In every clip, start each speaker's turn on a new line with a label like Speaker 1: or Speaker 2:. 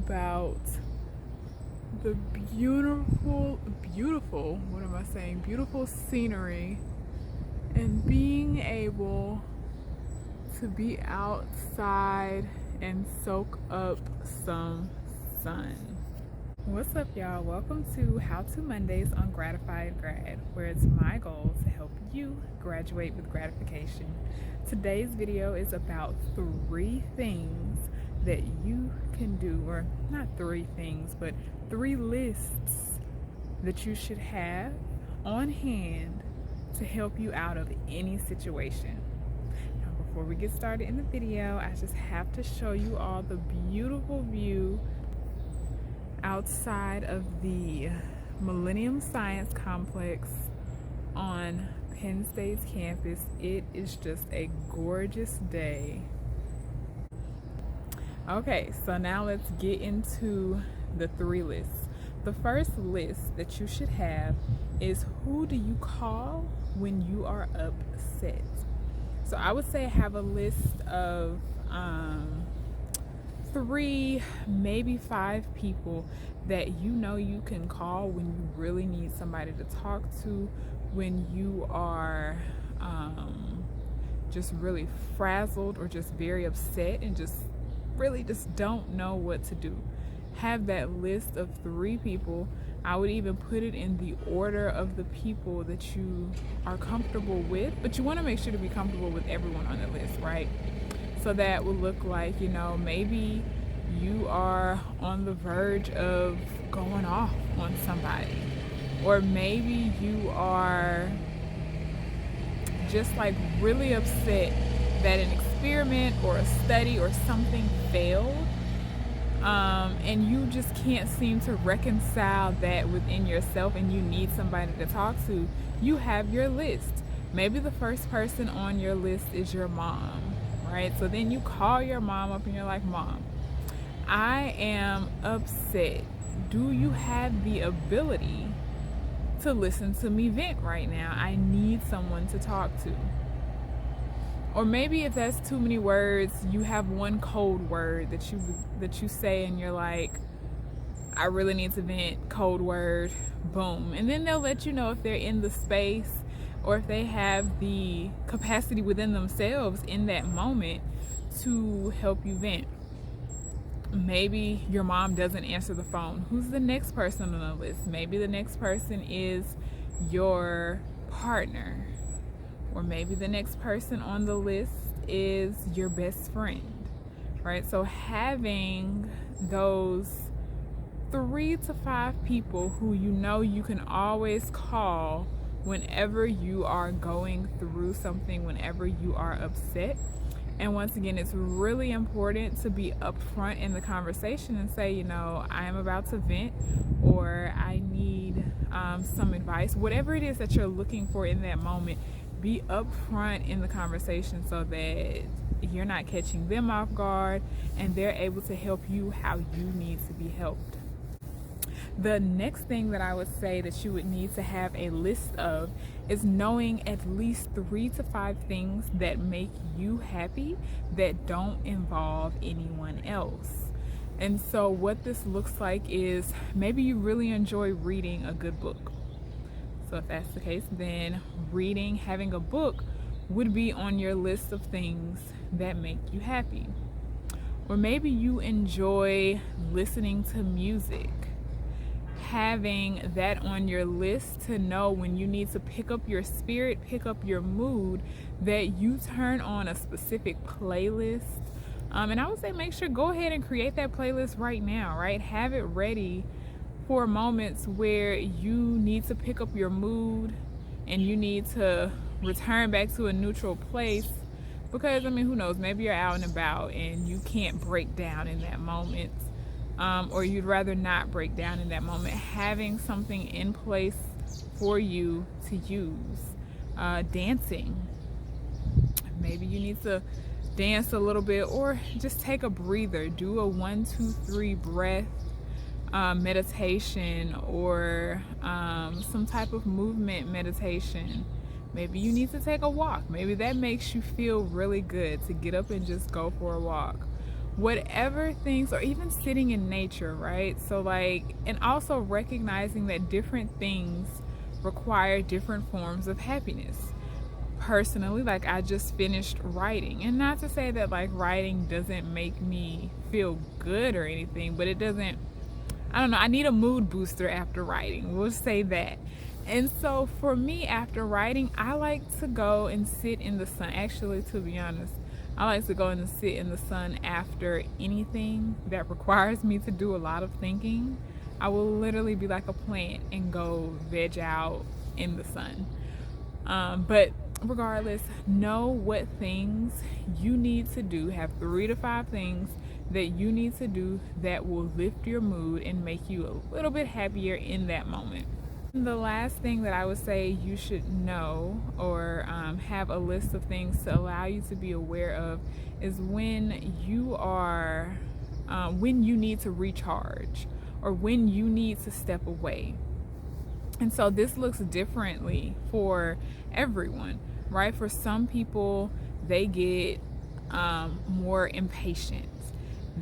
Speaker 1: about the beautiful, beautiful scenery and being able to be outside and soak up some sun. What's up, y'all? Welcome to How To Mondays on Gratified Grad, where it's my goal to help you graduate with gratification. Today's video is about 3 things that you can do, or not 3 things, but 3 lists that you should have on hand to help you out of any situation. Now, before we get started in the video, I just have to show you all the beautiful view outside of the Millennium Science Complex on Penn State's campus. It is just a gorgeous day. Okay, so now let's get into the 3 lists. The first list that you should have is, who do you call when you are upset? So I would say have a list of 3, maybe 5 people that you know you can call when you really need somebody to talk to, when you are just really frazzled or just very upset and just don't know what to do. Have that list of 3 people. I would even put it in the order of the people that you are comfortable with, but you want to make sure to be comfortable with everyone on the list, right? So that would look like, maybe you are on the verge of going off on somebody, or maybe you are just like really upset that an experiment or a study or something failed, and you just can't seem to reconcile that within yourself, and you need somebody to talk to. You have your list. Maybe the first person on your list is your mom, right? So then you call your mom up and you're like, Mom, I am upset. Do you have the ability to listen to me vent right now? I need someone to talk to. Or maybe if that's too many words, you have one code word that you say and you're like, I really need to vent, code word, boom. And then they'll let you know if they're in the space or if they have the capacity within themselves in that moment to help you vent. Maybe your mom doesn't answer the phone. Who's the next person on the list? Maybe the next person is your partner. Or maybe the next person on the list is your best friend, right? So having those 3 to 5 people who you know you can always call whenever you are going through something, whenever you are upset. And once again, it's really important to be upfront in the conversation and say, I am about to vent, or I need some advice. Whatever it is that you're looking for in that moment, be upfront in the conversation so that you're not catching them off guard and they're able to help you how you need to be helped. The next thing that I would say that you would need to have a list of is knowing at least 3 to 5 things that make you happy that don't involve anyone else. And so what this looks like is, maybe you really enjoy reading a good book. So if that's the case, then having a book would be on your list of things that make you happy. Or maybe you enjoy listening to music. Having that on your list to know when you need to pick up your spirit, pick up your mood, that you turn on a specific playlist. And I would say make sure, go ahead and create that playlist right now, right? Have it ready for moments where you need to pick up your mood and you need to return back to a neutral place. Because, who knows, maybe you're out and about and you can't break down in that moment. Or you'd rather not break down in that moment. Having something in place for you to use. Dancing. Maybe you need to dance a little bit, or just take a breather. Do a 1, 2, 3 breath meditation, or some type of movement meditation. Maybe you need to take a walk. Maybe that makes you feel really good to get up and just go for a walk. whatever things, or even sitting in nature, right? So like, and also recognizing that different things require different forms of happiness. Personally, like, I just finished writing, and not to say that like writing doesn't make me feel good or anything, but it doesn't, I don't know, I need a mood booster after writing, we'll say that. And so for me, after writing, I like to go and sit in the sun. Actually, to be honest, I like to go and sit in the sun after anything that requires me to do a lot of thinking. I will literally be like a plant and go veg out in the sun. But regardless, know what things you need to do. Have 3 to 5 things that you need to do that will lift your mood and make you a little bit happier in that moment. The last thing that I would say you should know, or have a list of things to allow you to be aware of, is when you need to recharge, or when you need to step away. And so this looks differently for everyone, right? For some people, they get more impatient.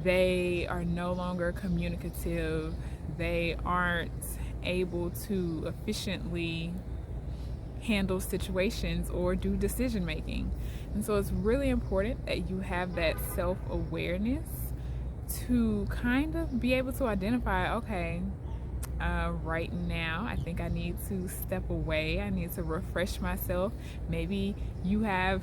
Speaker 1: They are no longer communicative. They aren't able to efficiently handle situations or do decision making. And so it's really important that you have that self-awareness to kind of be able to identify, okay, right now I think I need to step away. I need to refresh myself. Maybe you have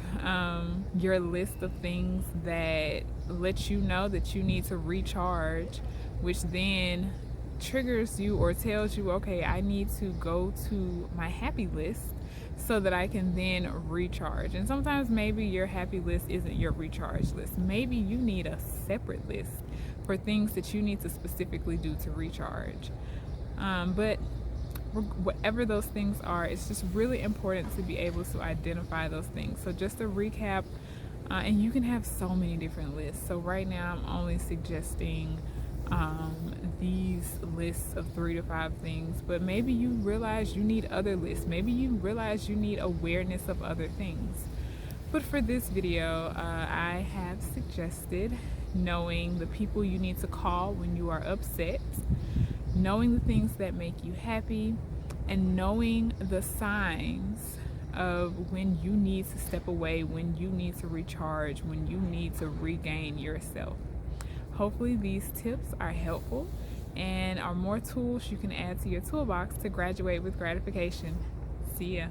Speaker 1: your list of things that let you know that you need to recharge, which then triggers you or tells you, okay, I need to go to my happy list so that I can then recharge. And sometimes maybe your happy list isn't your recharge list. Maybe you need a separate list for things that you need to specifically do to recharge. But whatever those things are, it's just really important to be able to identify those things. So just to recap, and you can have so many different lists. So right now I'm only suggesting these lists of 3 to 5 things, but maybe you realize you need other lists. Maybe you realize you need awareness of other things. But for this video, I have suggested knowing the people you need to call when you are upset, knowing the things that make you happy, and knowing the signs of when you need to step away, when you need to recharge, when you need to regain yourself. Hopefully these tips are helpful and are more tools you can add to your toolbox to graduate with gratification. See ya.